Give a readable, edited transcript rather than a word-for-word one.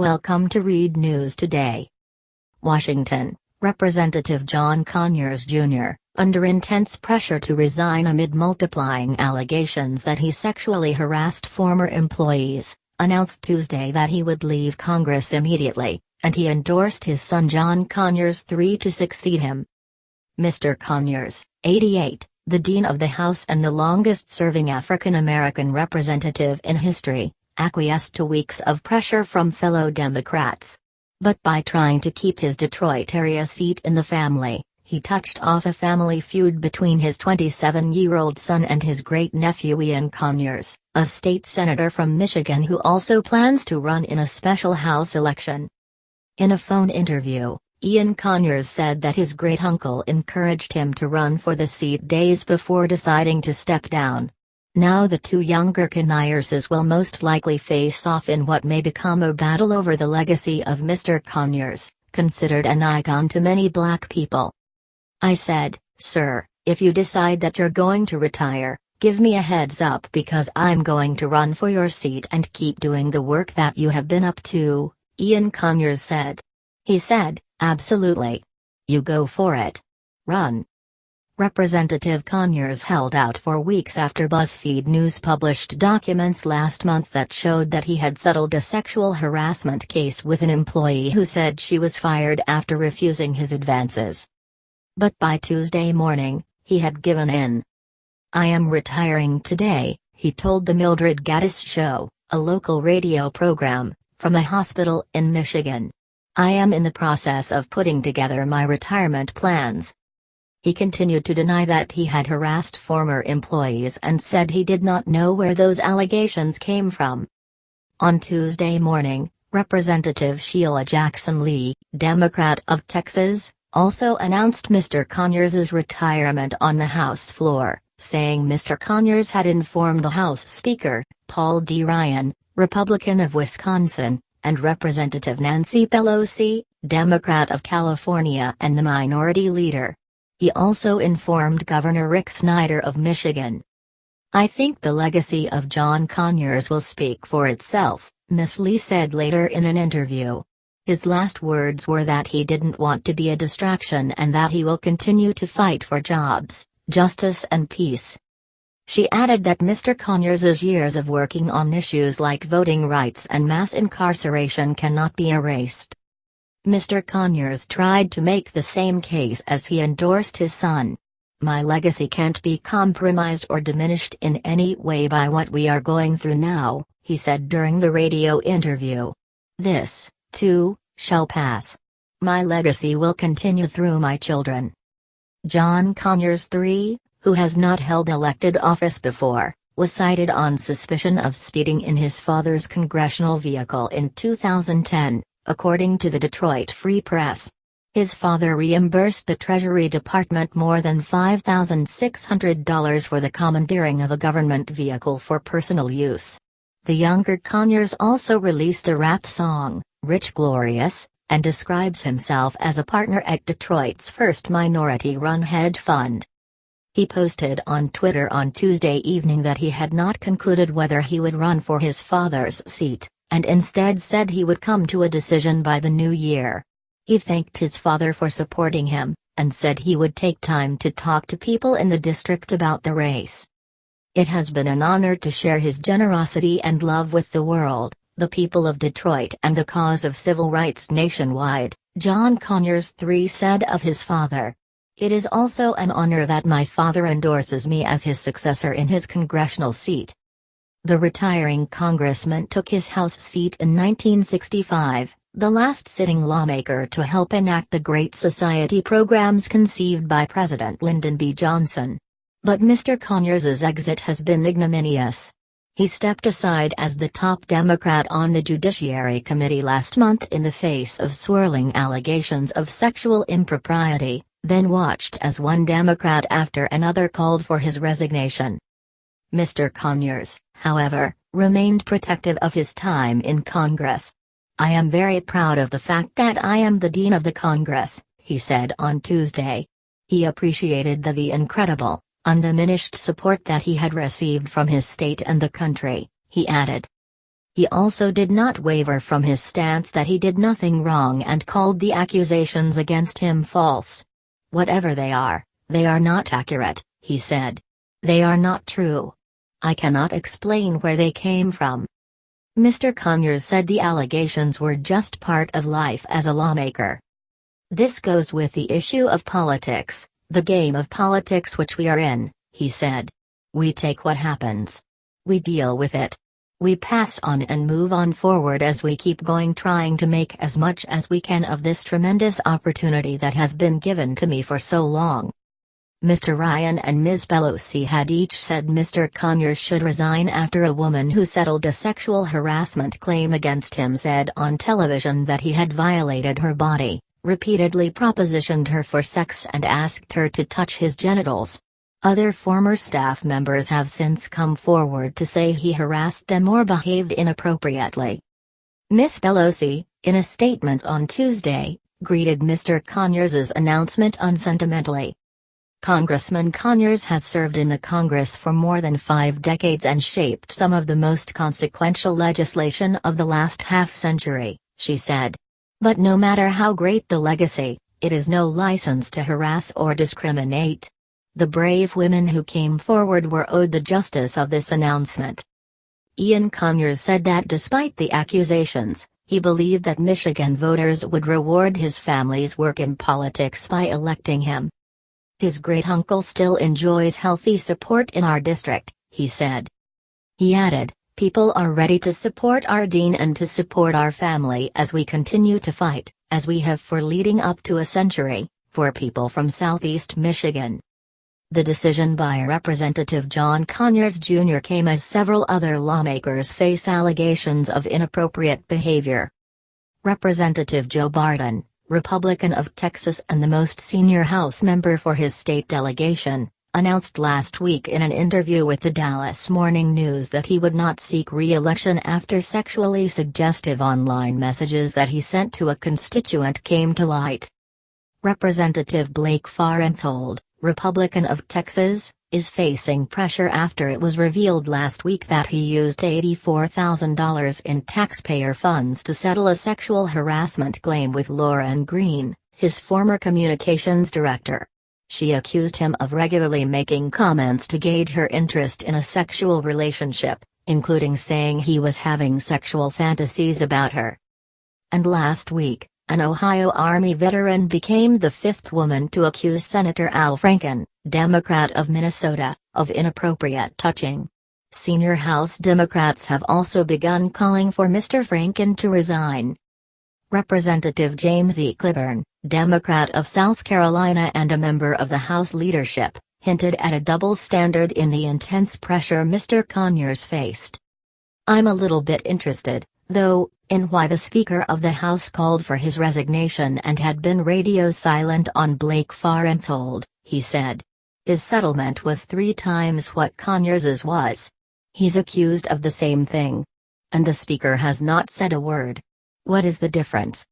Welcome to Read News Today. Washington, Representative John Conyers Jr., under intense pressure to resign amid multiplying allegations that he sexually harassed former employees, announced Tuesday that he would leave Congress immediately, and he endorsed his son John Conyers III to succeed him. Mr. Conyers, 88, the Dean of the House and the longest-serving African-American representative in history, acquiesced to weeks of pressure from fellow Democrats. But by trying to keep his Detroit area seat in the family, he touched off a family feud between his 27-year-old son and his great-nephew Ian Conyers, a state senator from Michigan who also plans to run in a special House election. In a phone interview, Ian Conyers said that his great-uncle encouraged him to run for the seat days before deciding to step down. Now the two younger Conyerses will most likely face off in what may become a battle over the legacy of Mr. Conyers, considered an icon to many black people. I said, "Sir, if you decide that you're going to retire, give me a heads up because I'm going to run for your seat and keep doing the work that you have been up to," Ian Conyers said. He said, "Absolutely. You go for it. Run." Representative Conyers held out for weeks after BuzzFeed News published documents last month that showed that he had settled a sexual harassment case with an employee who said she was fired after refusing his advances. But by Tuesday morning, he had given in. "I am retiring today," he told the Mildred Gaddis Show, a local radio program, from a hospital in Michigan. "I am in the process of putting together my retirement plans." He continued to deny that he had harassed former employees and said he did not know where those allegations came from. On Tuesday morning, Representative Sheila Jackson Lee, Democrat of Texas, also announced Mr. Conyers' retirement on the House floor, saying Mr. Conyers had informed the House Speaker, Paul D. Ryan, Republican of Wisconsin, and Representative Nancy Pelosi, Democrat of California and the Minority Leader. He also informed Governor Rick Snyder of Michigan. "I think the legacy of John Conyers will speak for itself," Ms. Lee said later in an interview. His last words were that he didn't want to be a distraction and that he will continue to fight for jobs, justice and peace. She added that Mr. Conyers' years of working on issues like voting rights and mass incarceration cannot be erased. Mr. Conyers tried to make the same case as he endorsed his son. "My legacy can't be compromised or diminished in any way by what we are going through now," he said during the radio interview. "This, too, shall pass. My legacy will continue through my children." John Conyers III, who has not held elected office before, was cited on suspicion of speeding in his father's congressional vehicle in 2010, according to the Detroit Free Press. His father reimbursed the Treasury Department more than $5,600 for the commandeering of a government vehicle for personal use. The younger Conyers also released a rap song, "Rich Glorious," and describes himself as a partner at Detroit's first minority-run hedge fund. He posted on Twitter on Tuesday evening that he had not concluded whether he would run for his father's seat, and instead said he would come to a decision by the new year. He thanked his father for supporting him, and said he would take time to talk to people in the district about the race. "It has been an honor to share his generosity and love with the world, the people of Detroit and the cause of civil rights nationwide," John Conyers III said of his father. "It is also an honor that my father endorses me as his successor in his congressional seat." The retiring congressman took his House seat in 1965, the last sitting lawmaker to help enact the Great Society programs conceived by President Lyndon B. Johnson. But Mr. Conyers' exit has been ignominious. He stepped aside as the top Democrat on the Judiciary Committee last month in the face of swirling allegations of sexual impropriety, then watched as one Democrat after another called for his resignation. Mr. Conyers, however, remained protective of his time in Congress. "I am very proud of the fact that I am the Dean of the Congress," he said on Tuesday. He appreciated the incredible, undiminished support that he had received from his state and the country, he added. He also did not waver from his stance that he did nothing wrong and called the accusations against him false. "Whatever they are not accurate," he said. "They are not true. I cannot explain where they came from." Mr. Conyers said the allegations were just part of life as a lawmaker. "This goes with the issue of politics, the game of politics which we are in," he said. "We take what happens. We deal with it. We pass on and move on forward as we keep going, trying to make as much as we can of this tremendous opportunity that has been given to me for so long." Mr. Ryan and Ms. Pelosi had each said Mr. Conyers should resign after a woman who settled a sexual harassment claim against him said on television that he had violated her body, repeatedly propositioned her for sex and asked her to touch his genitals. Other former staff members have since come forward to say he harassed them or behaved inappropriately. Ms. Pelosi, in a statement on Tuesday, greeted Mr. Conyers' announcement unsentimentally. Congressman Conyers has served in the Congress for more than 5 decades and shaped some of the most consequential legislation of the last half-century, she said. But no matter how great the legacy, it is no license to harass or discriminate. The brave women who came forward were owed the justice of this announcement. Ian Conyers said that despite the accusations, he believed that Michigan voters would reward his family's work in politics by electing him. "His great-uncle still enjoys healthy support in our district," he said. He added, "People are ready to support our dean and to support our family as we continue to fight, as we have for leading up to a century, for people from Southeast Michigan." The decision by Representative John Conyers Jr. came as several other lawmakers face allegations of inappropriate behavior. Representative Joe Barton, Republican of Texas and the most senior House member for his state delegation, announced last week in an interview with the Dallas Morning News that he would not seek re-election after sexually suggestive online messages that he sent to a constituent came to light. Representative Blake Farenthold, Republican of Texas, is facing pressure after it was revealed last week that he used $84,000 in taxpayer funds to settle a sexual harassment claim with Lauren Green, his former communications director. She accused him of regularly making comments to gauge her interest in a sexual relationship, including saying he was having sexual fantasies about her. And last week, an Ohio Army veteran became the 5th woman to accuse Senator Al Franken, Democrat of Minnesota, of inappropriate touching. Senior House Democrats have also begun calling for Mr. Franken to resign. Representative James E. Clyburn, Democrat of South Carolina and a member of the House leadership, hinted at a double standard in the intense pressure Mr. Conyers faced. "I'm a little bit interested, though, in why the Speaker of the House called for his resignation and had been radio silent on Blake Farenthold," he said. "His settlement was 3 times what Conyers's was. He's accused of the same thing. And the Speaker has not said a word. What is the difference?